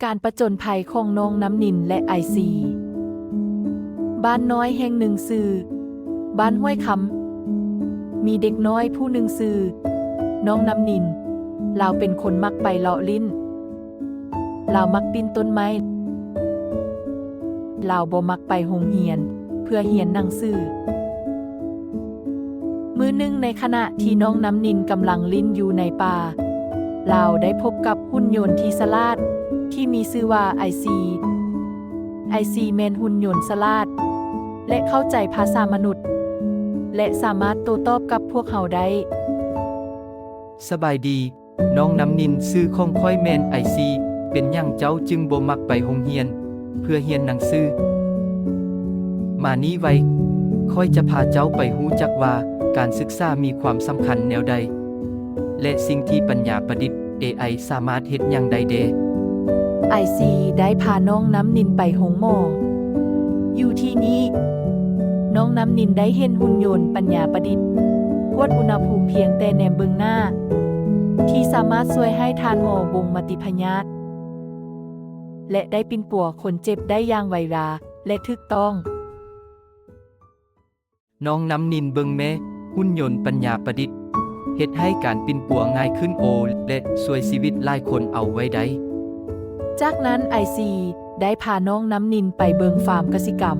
การประจนภัยของน้องน้ำนินและไอซีบ้านน้อยแห่งหนึ่งซื่อบ้านห้วยคำมีเด็กน้อยผู้หนึ่งซื่อน้องน้ำนินลาวเป็นคนมักไปเลาะลิ้นลาวมักปีนต้นไม้ลาวบ่มักไปโรงเรียนเพื่อเรียนหนังสือมื้อหนึ่งในขณะที่น้องน้ำนินกำลังลิ้นอยู่ในป่าลาวได้พบกับหุ่นยนต์ที่ฉลาดที่มีชื่อว่าไอซีแม่นหุ่นยนต์ฉลาดและเข้าใจภาษามนุษย์และสามารถโต้ตอบกับพวกเขาได้สบายดีน้องน้ำนินซื้อของค่อยแม่นไอซีเป็นหยังเจ้าจึงบ่มักไปโรงเรียนเพื่อเรียนหนังสือมานี้ไว้ค่อยจะพาเจ้าไปรู้จักว่าการศึกษามีความสำคัญแนวใดและสิ่งที่ปัญญาประดิษฐ์ AI สามารถเฮ็ดหยังได้เด้ไอซีได้พาน้องน้ำนินไปโรงหมออยู่ที่นี้น้องน้ำนินได้เห็นหุ่นยนต์ปัญญาประดิษฐ์วัดอุณหภูมิเพียงแต่แนมเบิงหน้าที่สามารถช่วยให้ทานหมอบ่งมติพยาธิและได้ปินปัวคนเจ็บได้อย่างไวราและถูกต้องน้องน้ำนินเบิงแม่หุ่นยนต์ปัญญาประดิษฐ์เฮ็ดให้การปินปัวง่ายขึ้นและช่วยชีวิตหลายคนเอาไว้ได้จากนั้นไอซีได้พาน้องน้ำนินไปเบิงฟาร์มกสิกรรม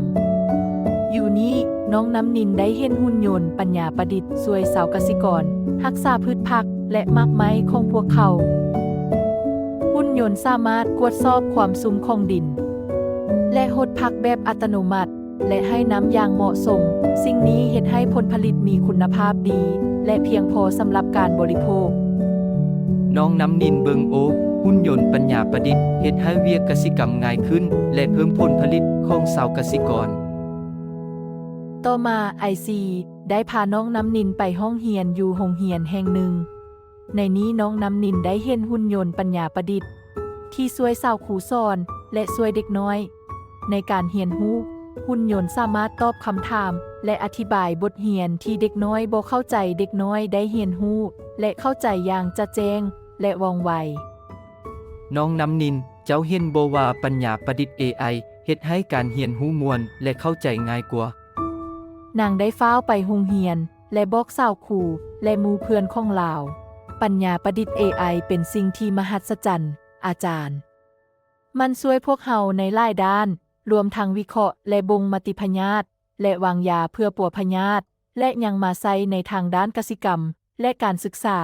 อยู่นี้น้องน้ำนินได้เห็นหุ่นยนต์ปัญญาประดิษฐ์ช่วยชาวเกษตรกรรักษาพืชผักและมากไม้ของพวกเขาหุ่นยนต์สามารถตรวจสอบความซุ่มของดินและหดผักแบบอัตโนมัติและให้น้ำอย่างเหมาะสมสิ่งนี้เฮ็ดให้ผลผลิตมีคุณภาพดีและเพียงพอสำหรับการบริโภคน้องน้ำนินเบิงหุ่นยนต์ปัญญาประดิษฐ์เฮ็ดให้เวียกกสิกรรมง่ายขึ้นและเพิ่มผลผลิตของชาวเกษตรกรต่อมาไอซีได้พาน้องน้ำนินไปห้องเรียนอยู่โรงเรียนแห่งหนึ่งในนี้น้องน้ำนินได้เห็นหุ่นยนต์ปัญญาประดิษฐ์ที่ช่วยชาวครูสอนและช่วยเด็กน้อยในการเรียนรู้หุ่นยนต์สามารถตอบคำถามและอธิบายบทเรียนที่เด็กน้อยบ่เข้าใจเด็กน้อยได้เรียนรู้และเข้าใจอย่างชัดแจ้งและว่องไวน้องน้ำนินเจ้าเห็นบ่ว่าปัญญาประดิษฐ์ AI เฮ็ดให้การเรียนรู้ม่วนและเข้าใจง่ายกว่านางได้ฟ้าวไปโรงเรียนและบอกชาวครูและหมู่เพื่อนของลาวปัญญาประดิษฐ์ AI เป็นสิ่งที่มหัศจรรย์อาจารย์มันช่วยพวกเราในหลายด้านรวมทั้งวิเคราะห์และบ่งมติพยาธิและวางยาเพื่อปัวพยาธิและยังมาใช้ในทางด้านกสิกรรมและการศึกษา